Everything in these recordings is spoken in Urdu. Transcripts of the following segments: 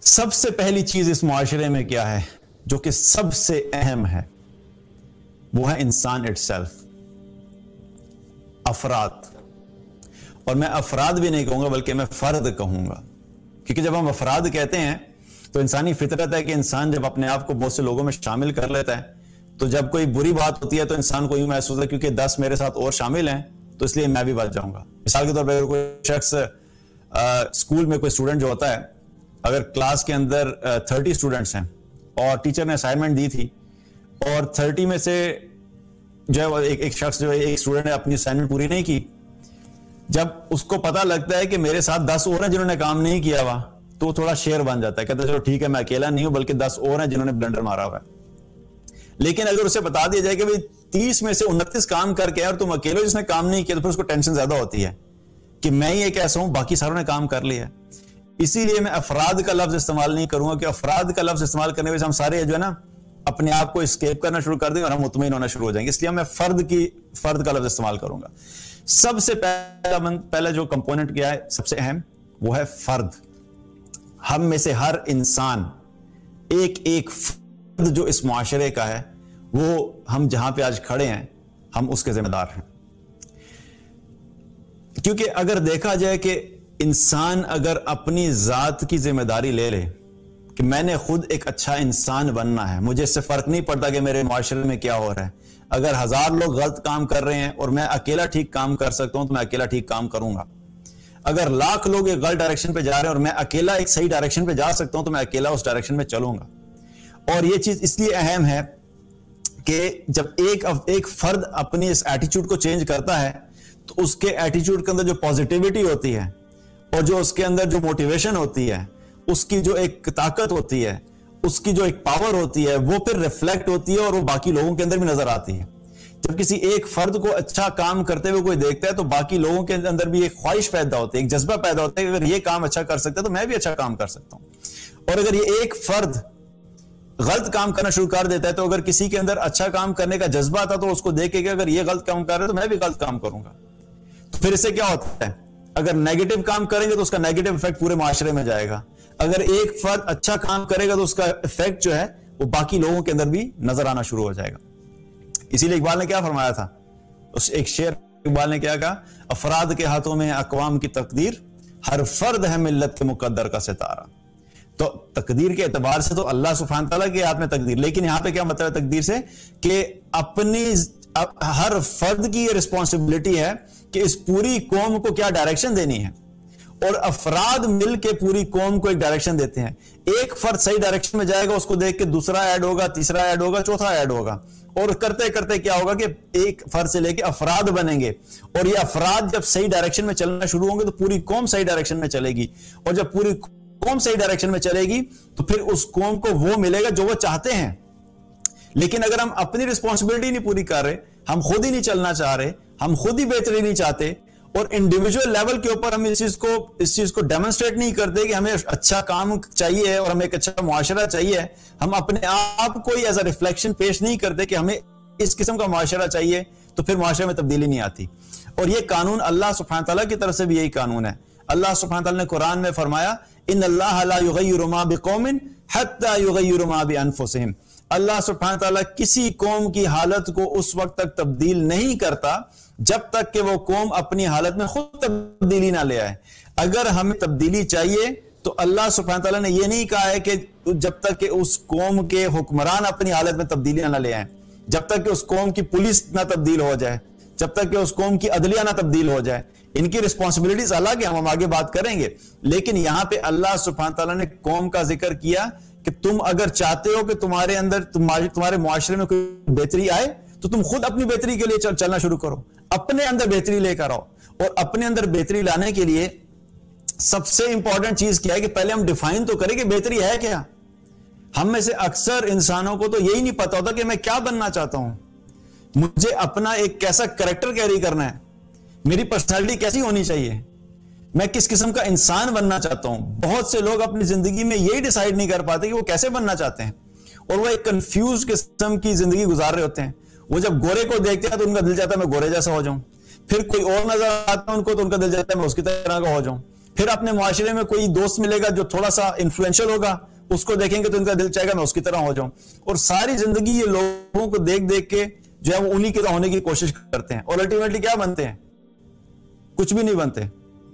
سب سے پہلی چیز اس معاشرے میں کیا ہے جو کہ سب سے اہم ہے؟ وہ ہے انسان اٹ سیلف، افراد. اور میں افراد بھی نہیں کہوں گا بلکہ میں فرد کہوں گا، کیونکہ جب ہم افراد کہتے ہیں تو انسانی فطرت ہے کہ انسان جب اپنے آپ کو بہت سے لوگوں میں شامل کر لیتا ہے تو جب کوئی بری بات ہوتی ہے تو انسان کو یوں محسوس ہے کیونکہ 10 میرے ساتھ اور شامل ہیں تو اس لیے میں بھی بچ جاؤں گا. مثال کے طور پر اگر کوئی شخص اسکول میں کوئی اسٹوڈنٹ جو ہوتا ہے، اگر کلاس کے اندر 30 اسٹوڈنٹس ہیں اور ٹیچر نے اسائنمنٹ دی تھی اور 30 میں سے جو ہے ایک شخص جو ہے ایک اسٹوڈنٹ نے اپنی اسائنمنٹ پوری نہیں کی، جب اس کو پتا لگتا ہے کہ میرے ساتھ 10 اور ہیں جنہوں نے کام نہیں کیا ہوا تو وہ تھوڑا شیر بن جاتا ہے، کہتا ہے چلو ٹھیک ہے میں اکیلا نہیں ہوں بلکہ 10 اور ہیں جنہوں نے بلنڈر مارا ہوا ہے. لیکن اگر اسے بتا دیا جائے کہ 30 میں سے 29 کام کر کے اور تم اکیلے جس نے کام نہیں کیا تو پھر اس کو ٹینشن زیادہ ہوتی ہے کہ میں ہی ایک ایسا ہوں باقی ساروں نے کام کر لیا. اسی لیے میں افراد کا لفظ استعمال نہیں کروں گا کہ افراد کا لفظ استعمال کرنے سے ہم سارے جو ہے نا اپنے آپ کو اسکیپ کرنا شروع کر دیں اور ہم مطمئن ہونا شروع ہو جائیں گے. اس لیے میں فرد کا لفظ استعمال کروں گا. سب سے پہلا جو کمپوننٹ کیا ہے سب سے اہم وہ ہے فرد. ہم میں سے ہر انسان ایک فرد جو اس معاشرے کا ہے وہ ہم جہاں پہ آج کھڑے ہیں ہم اس کے ذمہ دار ہیں. کیونکہ اگر دیکھا جائے کہ انسان اگر اپنی ذات کی ذمہ داری لے لے کہ میں نے خود ایک اچھا انسان بننا ہے، مجھے اس سے فرق نہیں پڑتا کہ میرے معاشرے میں کیا ہو رہا ہے، اگر 1000 لوگ غلط کام کر رہے ہیں اور میں اکیلا ٹھیک کام کر سکتا ہوں تو میں اکیلا ٹھیک کام کروں گا، اگر 1,00,000 لوگ ایک غلط ڈائریکشن پہ جا رہے ہیں اور میں اکیلا ایک صحیح ڈائریکشن پہ جا سکتا ہوں تو میں اکیلا اس ڈائریکشن میں چلوں گا. اور یہ چیز اس لیے اہم ہے کہ جب ایک فرد اپنی اس ایٹیچیوڈ کو چینج کرتا ہے تو اس کے ایٹیچیوڈ کے اندر جو پازیٹیوٹی ہوتی ہے اور جو اس کے اندر جو موٹیویشن ہوتی ہے، اس کی جو ایک طاقت ہوتی ہے، اس کی جو ایک پاور ہوتی ہے وہ پھر ریفلیکٹ ہوتی ہے اور وہ باقی لوگوں کے اندر بھی نظر آتی ہے. جب کسی ایک فرد کو اچھا کام کرتے ہوئے کوئی دیکھتا ہے تو باقی لوگوں کے اندر بھی ایک خواہش پیدا ہوتی ہے، ایک جذبہ پیدا ہوتا ہے کہ اگر یہ کام اچھا کر سکتا ہے تو میں بھی اچھا کام کر سکتا ہوں. اور اگر یہ ایک فرد غلط کام کرنا شروع کر دیتا ہے تو اگر کسی کے اندر اچھا کام کرنے کا جذبہ تھا تو اس کو دیکھے کہ اگر یہ غلط کام کر رہا ہے تو میں بھی غلط کام کروں گا. تو پھر اس سے کیا ہوتا ہے، اگر نیگیٹو کام کریں گے تو اس کا نیگیٹو افیکٹ پورے معاشرے میں جائے گا، اگر ایک فرد اچھا کام کرے گا تو اس کا افیکٹ جو ہے وہ باقی لوگوں کے اندر بھی نظر آنا شروع ہو جائے گا. اسی لیے اقبال نے کیا فرمایا تھا، اس ایک شعر اقبال نے کیا کہا، افراد کے ہاتھوں میں ہے اقوام کی تقدیر، ہر فرد ہے ملت کے مقدر کا ستارہ. تو تقدیر کے اعتبار سے تو اللہ سبحانہ تعالیٰ کے ہاتھ میں تقدیر، لیکن یہاں پہ کیا مطلب ہے تقدیر سے کہ اپنی ہر فرد کی یہ رسپانسبلٹی ہے کہ اس پوری قوم کو کیا ڈائریکشن دینی ہے، اور افراد مل کے پوری قوم کو ایک ڈائریکشن دیتے ہیں. ایک فرد صحیح ڈائریکشن میں جائے گا، اس کو دیکھ کے دوسرا ایڈ ہوگا، تیسرا ایڈ ہوگا، چوتھا ایڈ ہوگا، اور کرتے کرتے کیا ہوگا کہ ایک فرد سے لے کے افراد بنیں گے، اور یہ افراد جب صحیح ڈائریکشن میں چلنا شروع ہوں گے تو پوری قوم صحیح ڈائریکشن میں چلے گی، اور جب پوری قوم صحیح ڈائریکشن میں چلے گی تو پھر اس قوم کو وہ ملے گا جو وہ چاہتے ہیں. لیکن اگر ہم اپنی رسپانسبلٹی نہیں پوری کر رہے، ہم خود ہی نہیں چلنا چاہ رہے، ہم خود ہی بہتری نہیں چاہتے، اور انڈیویجول لیول کے اوپر ہم اس چیز کو ڈیمونسٹریٹ نہیں کرتے کہ ہمیں اچھا کام چاہیے اور ہمیں ایک اچھا معاشرہ چاہیے، ہم اپنے آپ کو ہی ایز اے ریفلیکشن پیش نہیں کرتے کہ ہمیں اس قسم کا معاشرہ چاہیے، تو پھر معاشرے میں تبدیلی نہیں آتی. اور یہ قانون اللہ سبحانہ تعالیٰ کی طرف سے بھی یہی قانون ہے. اللہ سبحانہ تعالیٰ نے قرآن میں فرمایا ان اللہ لا یغیر ما بقوم حتی یغیر ما بانفسہم. اللہ سبحانہ تعالیٰ کسی قوم کی حالت کو اس وقت تک تبدیل نہیں کرتا جب تک کہ وہ قوم اپنی حالت میں خود تبدیلی نہ لے آئے. اگر ہمیں تبدیلی چاہیے تو اللہ سبحانہ تعالیٰ نے یہ نہیں کہا ہے کہ جب تک کہ اس قوم کے حکمران اپنی حالت میں تبدیلی نہ لے آئیں، جب تک کہ اس قوم کی پولیس نہ تبدیل ہو جائے، جب تک کہ اس قوم کی عدلیہ نہ تبدیل ہو جائے. ان کی رسپانسبلٹیز الگ ہیں، ہم آگے بات کریں گے، لیکن یہاں پہ اللہ سبحانہ تعالیٰ نے قوم کا ذکر کیا کہ تم اگر چاہتے ہو کہ تمہارے اندر تمہارے معاشرے میں کوئی بہتری آئے تو تم خود اپنی بہتری کے لیے چلنا شروع کرو، اپنے اندر بہتری لے کر آؤ. اور اپنے اندر بہتری لانے کے لیے سب سے امپورٹنٹ چیز کیا ہے کہ پہلے ہم ڈیفائن تو کریں کہ بہتری ہے کیا. ہم میں سے اکثر انسانوں کو تو یہی نہیں پتا ہوتا کہ میں کیا بننا چاہتا ہوں، مجھے اپنا ایک کیسا کریکٹر کیری کرنا ہے، میری پرسنالٹی کیسی ہونی چاہیے، میں کس قسم کا انسان بننا چاہتا ہوں. بہت سے لوگ اپنی زندگی میں یہی ڈیسائیڈ نہیں کر پاتے کہ وہ کیسے بننا چاہتے ہیں، اور وہ ایک کنفیوز قسم کی زندگی گزار رہے ہوتے ہیں. وہ جب گورے کو دیکھتے ہیں تو ان کا دل چاہتا ہے میں گورے جیسا ہو جاؤں، پھر کوئی اور نظر آتا ہے ان کو تو ان کا دل چاہتا ہے میں اس کی طرح کا ہو جاؤں. پھر اپنے معاشرے میں کوئی دوست ملے گا جو تھوڑا سا انفلوئنشل ہوگا، اس کو دیکھیں گے تو ان کا دل چاہے گا میں اس کی طرح ہو جاؤں، اور ساری زندگی یہ لوگوں کو دیکھ دیکھ کے جو ہے وہ انہی کی طرح ہونے کی کوشش کرتے ہیں، اور الٹیمیٹلی کیا بنتے ہیں؟ کچھ بھی نہیں بنتے،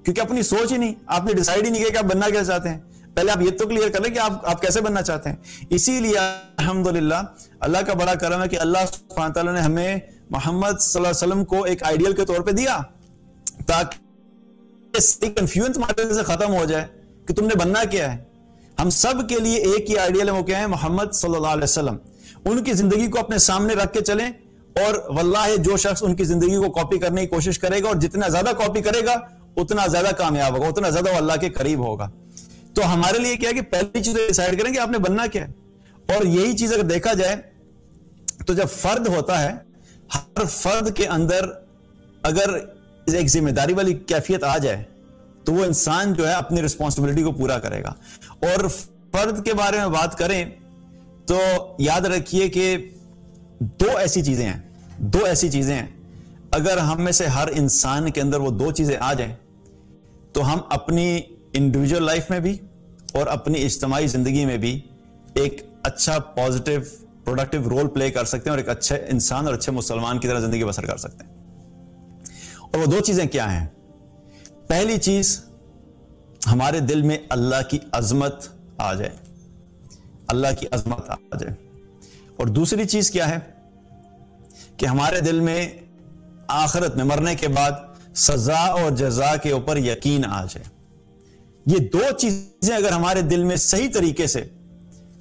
کیونکہ اپنی سوچ ہی نہیں، آپ نے ڈیسائیڈ ہی نہیں کیا کہ آپ بننا کیا چاہتے ہیں۔ پہلے آپ یہ تو کلیئر کر لیں کہ آپ کیسے بننا چاہتے ہیں۔ اسی لیے الحمدللہ اللہ کا بڑا کرم ہے کہ اللہ سبحانہ تعالیٰ نے ہمیں محمد صلی اللہ علیہ وسلم کو ایک آئیڈیل کے طور پہ دیا، تاکہ کنفیوژن تمہارے سے ختم ہو جائے کہ تم نے بننا کیا ہے۔ ہم سب کے لیے ایک ہی آئیڈیل ہے، وہ کیا ہے؟ محمد صلی اللہ علیہ وسلم۔ ان کی زندگی کو اپنے سامنے رکھ کے چلیں، اور واللہ جو شخص ان کی زندگی کو کاپی کرنے کی کوشش کرے گا، اور جتنا زیادہ کاپی کرے گا اتنا زیادہ کامیاب ہوگا، اتنا زیادہ وہ اللہ کے قریب ہوگا۔ تو ہمارے لیے کیا ہے کہ پہلی چیز ڈیسائیڈ کریں کہ آپ نے بننا کیا ہے۔ اور یہی چیز اگر دیکھا جائے تو جب فرد ہوتا ہے، ہر فرد کے اندر اگر ایک ذمہ داری والی کیفیت آ جائے تو وہ انسان جو ہے اپنی رسپانسبلٹی کو پورا کرے گا۔ اور فرد کے بارے میں بات کریں تو یاد رکھیے کہ دو ایسی چیزیں ہیں اگر ہم میں سے ہر انسان کے اندر وہ دو چیزیں آ جائیں تو ہم اپنی انڈیویجول لائف میں بھی اور اپنی اجتماعی زندگی میں بھی ایک اچھا پازیٹیو پروڈکٹیو رول پلے کر سکتے ہیں، اور ایک اچھے انسان اور اچھے مسلمان کی طرح زندگی بسر کر سکتے ہیں۔ اور وہ دو چیزیں کیا ہیں؟ پہلی چیز، ہمارے دل میں اللہ کی عظمت آ جائے، اللہ کی عظمت آ جائے۔ اور دوسری چیز کیا ہے کہ ہمارے دل میں آخرت میں مرنے کے بعد سزا اور جزا کے اوپر یقین آ جائے۔ یہ دو چیزیں اگر ہمارے دل میں صحیح طریقے سے،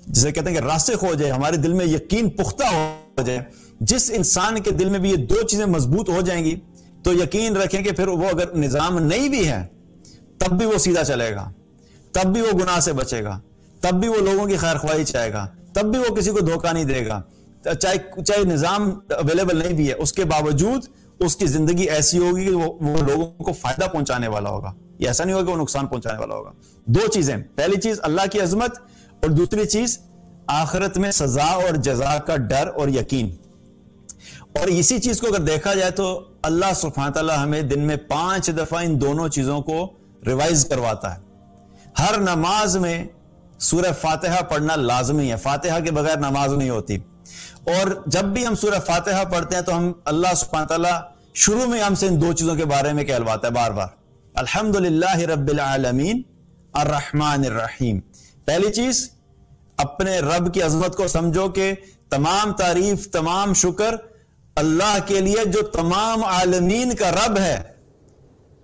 جسے کہتے ہیں کہ راسخ ہو جائے، ہمارے دل میں یقین پختہ ہو جائے، جس انسان کے دل میں بھی یہ دو چیزیں مضبوط ہو جائیں گی تو یقین رکھیں کہ پھر وہ اگر نظام نہیں بھی ہے تب بھی وہ سیدھا چلے گا، تب بھی وہ گناہ سے بچے گا، تب بھی وہ لوگوں کی خیر خواہی چاہے گا، تب بھی وہ کسی کو دھوکہ نہیں دے گا، چاہے نظام اویلیبل نہیں بھی ہے، اس کے باوجود اس کی زندگی ایسی ہوگی کہ وہ لوگوں کو فائدہ پہنچانے والا ہوگا، یہ ایسا نہیں ہوگا کہ وہ نقصان پہنچانے والا ہوگا۔ دو چیزیں، پہلی چیز اللہ کی عظمت، اور دوسری چیز آخرت میں سزا اور جزا کا ڈر اور یقین۔ اور اسی چیز کو اگر دیکھا جائے تو اللہ سبحانہ تعالیٰ ہمیں دن میں 5 دفعہ ان دونوں چیزوں کو ریوائز کرواتا ہے۔ ہر نماز میں سورہ فاتحہ پڑھنا لازمی ہے، فاتحہ کے بغیر نماز نہیں ہوتی۔ اور جب بھی ہم سورہ فاتحہ پڑھتے ہیں تو ہم اللہ سبحانہ تعالیٰ شروع میں ہم سے ان دو چیزوں کے بارے میں کہلواتا ہے بار بار، الحمدللہ رب العالمین الرحمن الرحیم۔ پہلی چیز، اپنے رب کی عظمت کو سمجھو کہ تمام تعریف، تمام شکر اللہ کے لیے جو تمام عالمین کا رب ہے،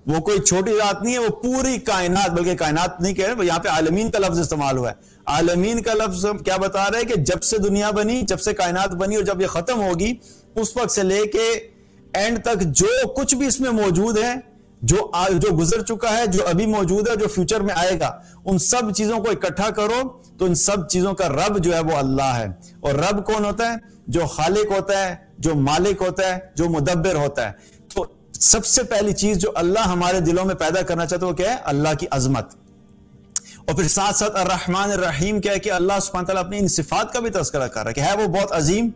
وہ کوئی چھوٹی ذات نہیں ہے، وہ پوری کائنات، بلکہ کائنات نہیں کہہ رہے، یہاں پہ عالمین کا لفظ استعمال ہوا ہے۔ عالمین کا لفظ کیا بتا رہا ہے کہ جب سے دنیا بنی، جب سے کائنات بنی اور جب یہ ختم ہوگی، اس وقت سے لے کے اینڈ تک جو کچھ بھی اس میں موجود ہے، جو گزر چکا ہے، جو ابھی موجود ہے، جو فیوچر میں آئے گا، ان سب چیزوں کو اکٹھا کرو تو ان سب چیزوں کا رب جو ہے وہ اللہ ہے۔ اور رب کون ہوتا ہے؟ جو خالق ہوتا ہے، جو مالک ہوتا ہے، جو مدبر ہوتا ہے۔ تو سب سے پہلی چیز جو اللہ ہمارے دلوں میں پیدا کرنا چاہتا ہے وہ کیا ہے؟ اللہ کی عظمت۔ اور پھر ساتھ ساتھ الرحمن الرحیم کیا ہے کہ اللہ سبحانہ تعالیٰ اپنی ان صفات کا بھی تذکرہ کر رہا ہے کہ ہے وہ بہت عظیم،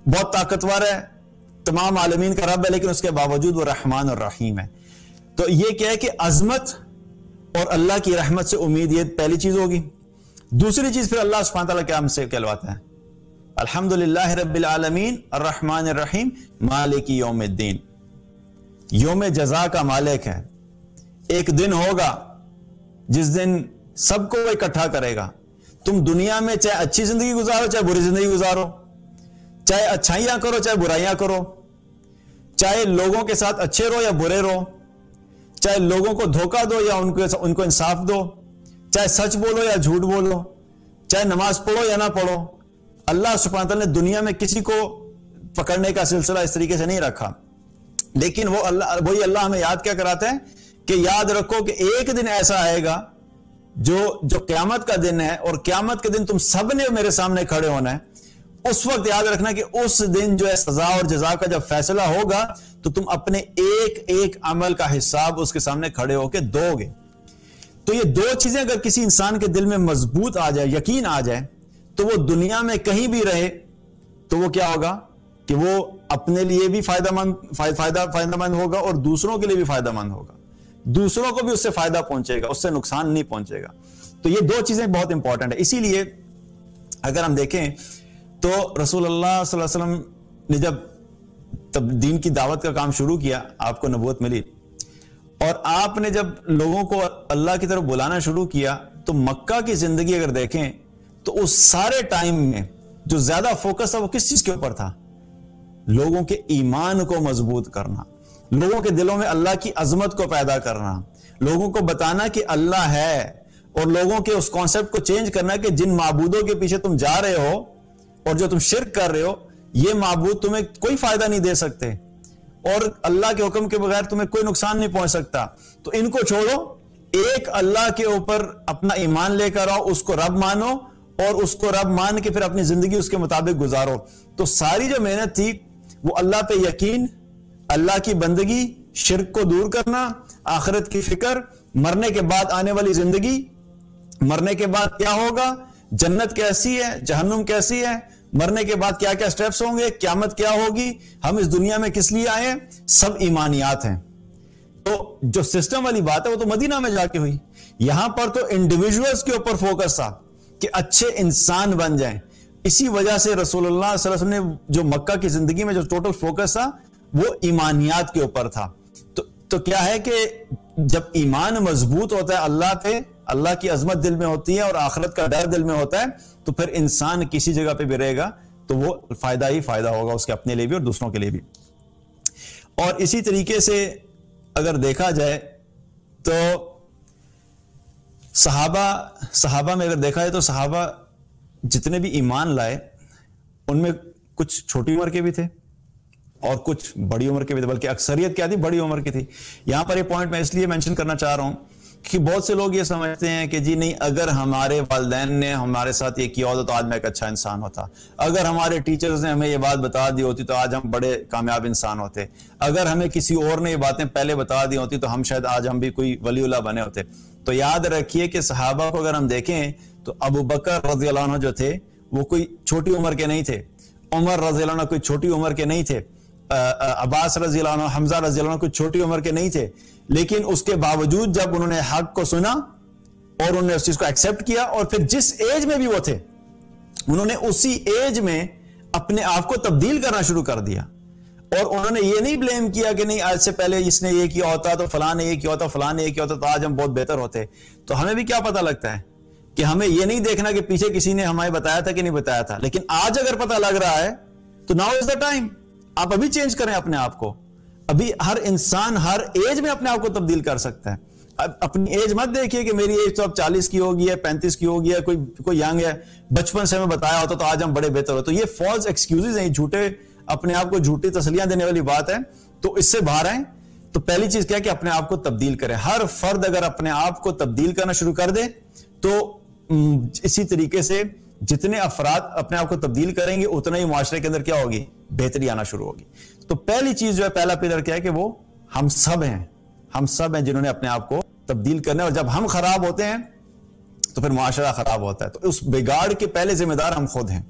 بہت طاقتور ہے، تمام عالمین کا رب ہے، لیکن اس کے باوجود وہ رحمان الرحیم ہے۔ تو یہ کیا ہے کہ عظمت اور اللہ کی رحمت سے امید، یہ پہلی چیز ہوگی۔ دوسری چیز پھر اللہ سبحانہ تعالیٰ کیا ہم سے کہلواتا ہے؟ الحمدللہ رب العالمین الرحمن الرحیم مالک یوم الدین، یوم جزا کا مالک ہے۔ ایک دن ہوگا جس دن سب کو وہ اکٹھا کرے گا۔ تم دنیا میں چاہے اچھی زندگی گزارو چاہے بری زندگی گزارو، چاہے اچھائیاں کرو چاہے برائیاں کرو، چاہے لوگوں کے ساتھ اچھے رہو یا برے رہو، چاہے لوگوں کو دھوکہ دو یا ان کو انصاف دو، چاہے سچ بولو یا جھوٹ بولو، چاہے نماز پڑھو یا نہ پڑھو، اللہ سبحانہ تعالیٰ نے دنیا میں کسی کو پکڑنے کا سلسلہ اس طریقے سے نہیں رکھا۔ لیکن وہی اللہ ہمیں یاد کیا کراتا ہے کہ یاد رکھو کہ ایک دن ایسا آئے گا جو قیامت کا دن ہے، اور قیامت کے دن تم سب نے میرے سامنے کھڑے ہونا ہے۔ اس وقت یاد رکھنا کہ اس دن جو ہے سزا اور جزا کا جب فیصلہ ہوگا تو تم اپنے ایک ایک عمل کا حساب اس کے سامنے کھڑے ہو کے دو گے۔ تو یہ دو چیزیں اگر کسی انسان کے دل میں مضبوط آ جائے، یقین آ جائے، تو وہ دنیا میں کہیں بھی رہے تو وہ کیا ہوگا کہ وہ اپنے لیے بھی فائدہ مند ہوگا اور دوسروں کے لیے بھی فائدہ مند ہوگا۔ دوسروں کو بھی اس سے فائدہ پہنچے گا, اس سے نقصان نہیں پہنچے گا. تو یہ دو چیزیں بہت امپورٹنٹ ہیں. اسی لیے اگر ہم دیکھیں تو رسول اللہ صلی اللہ علیہ وسلم نے جب دین کی دعوت کا کام شروع کیا, آپ کو نبوت ملی, اور آپ نے جب لوگوں کو اللہ کی طرف بلانا شروع کیا, تو مکہ کی زندگی اگر دیکھیں تو اس سارے ٹائم میں جو زیادہ فوکس تھا وہ کس چیز کے اوپر تھا؟ لوگوں کے ایمان کو مضبوط کرنا, لوگوں کے دلوں میں اللہ کی عظمت کو پیدا کرنا, لوگوں کو بتانا کہ اللہ ہے, اور لوگوں کے اس کانسیپٹ کو چینج کرنا کہ جن معبودوں کے پیچھے تم جا رہے ہو اور جو تم شرک کر رہے ہو, یہ معبود تمہیں کوئی فائدہ نہیں دے سکتے, اور اللہ کے حکم کے بغیر تمہیں کوئی نقصان نہیں پہنچ سکتا. تو ان کو چھوڑو, ایک اللہ کے اوپر اپنا ایمان لے کر آؤ, اس کو رب مانو, اور اس کو رب مان کے پھر اپنی زندگی اس کے مطابق گزارو. تو ساری جو محنت تھی وہ اللہ پہ یقین, اللہ کی بندگی, شرک کو دور کرنا, آخرت کی فکر, مرنے کے بعد آنے والی زندگی, مرنے کے بعد کیا ہوگا, جنت کیسی ہے, جہنم کیسی ہے, مرنے کے بعد کیا کیا سٹیپس ہوں گے, قیامت کیا ہوگی, ہم اس دنیا میں کس لیے آئے, سب ایمانیات ہیں. تو جو سسٹم والی بات ہے وہ تو مدینہ میں جا کے ہوئی. یہاں پر تو انڈیویجولز کے اوپر فوکس تھا کہ اچھے انسان بن جائیں. اسی وجہ سے رسول اللہ صلی اللہ علیہ وسلم نے جو مکہ کی زندگی میں جو ٹوٹل فوکس تھا وہ ایمانیات کے اوپر تھا. تو کیا ہے کہ جب ایمان مضبوط ہوتا ہے اللہ پہ, اللہ کی عظمت دل میں ہوتی ہے اور آخرت کا ڈر دل میں ہوتا ہے, تو پھر انسان کسی جگہ پہ بھی رہے گا تو وہ فائدہ ہی فائدہ ہوگا اس کے اپنے لیے بھی اور دوسروں کے لیے بھی. اور اسی طریقے سے اگر دیکھا جائے تو صحابہ میں اگر دیکھا جائے تو صحابہ جتنے بھی ایمان لائے ان میں کچھ چھوٹی عمر کے بھی تھے اور کچھ بڑی عمر کے بھی تھے, بلکہ اکثریت کیا تھی, بڑی عمر کی تھی. یہاں پر یہ پوائنٹ میں اس لیے مینشن کرنا چاہ رہا ہوں کہ بہت سے لوگ یہ سمجھتے ہیں کہ جی نہیں, اگر ہمارے والدین نے ہمارے ساتھ یہ کیا ہوتا تو آج میں ایک اچھا انسان ہوتا, اگر ہمارے ٹیچرز نے ہمیں یہ بات بتا دی ہوتی تو آج ہم بڑے کامیاب انسان ہوتے, اگر ہمیں کسی اور نے یہ باتیں پہلے بتا دی ہوتی تو ہم شاید آج ہم بھی کوئی ولی اللہ بنے ہوتے. تو یاد رکھیے کہ صحابہ کو اگر ہم دیکھیں تو ابو بکر رضی اللہ عنہ جو تھے وہ کوئی چھوٹی عمر کے نہیں تھے, عمر رضی اللہ عنہ کوئی چھوٹی عمر کے نہیں تھے, عباس رضی اللہ عنہ, حمزہ رضی اللہ عنہ کوئی چھوٹی عمر کے نہیں تھے. لیکن اس کے باوجود جب انہوں نے حق کو سنا اور انہوں نے اس چیز کو ایکسپٹ کیا, اور پھر جس ایج میں بھی وہ تھے انہوں نے اسی ایج میں اپنے آپ کو تبدیل کرنا شروع کر دیا, اور انہوں نے یہ نہیں بلیم کیا کہ نہیں آج سے پہلے اس نے یہ کیا ہوتا تو فلاں نے یہ کیا ہوتا, فلاں نے یہ کیا ہوتا تو آج ہم بہت بہتر ہوتے. تو ہمیں بھی کیا پتہ لگتا ہے کہ ہمیں یہ نہیں دیکھنا کہ پیچھے کسی نے ہمیں بتایا تھا کہ نہیں بتایا تھا, لیکن آج اگر پتہ لگ رہا ہے تو ناؤ از دا ٹائم, آپ ابھی چینج کریں اپنے آپ کو. ابھی ہر انسان ہر ایج میں اپنے آپ کو تبدیل کر سکتا ہے. اپنی ایج مت دیکھیے کہ میری ایج تو اب 40 کی ہوگی ہے, 35 کی ہوگی ہے, کوئی ینگ ہے, بچپن سے ہمیں بتایا ہوتا تو آج ہم بڑے بہتر ہوتے. تو یہ فالس ایکسکیوزز ہیں, جھوٹے اپنے آپ کو جھوٹی تسلیاں دینے والی بات ہے. تو اس سے باہر آئیں. تو پہلی چیز کیا ہے کہ اپنے آپ کو تبدیل کریں. ہر فرد اگر اپنے آپ کو تبدیل کرنا شروع کر دے تو اسی طریقے سے جتنے افراد اپنے آپ کو تبدیل کریں گے اتنا ہی معاشرے کے اندر کیا ہوگی, بہتری آنا شروع ہوگی. تو پہلی چیز جو ہے, پہلا پلر کیا ہے کہ وہ ہم سب ہیں جنہوں نے اپنے آپ کو تبدیل کرنا ہے. اور جب ہم خراب ہوتے ہیں تو پھر معاشرہ خراب ہوتا ہے. تو اس بگاڑ کے پہلے ذمہ دار ہم خود ہیں.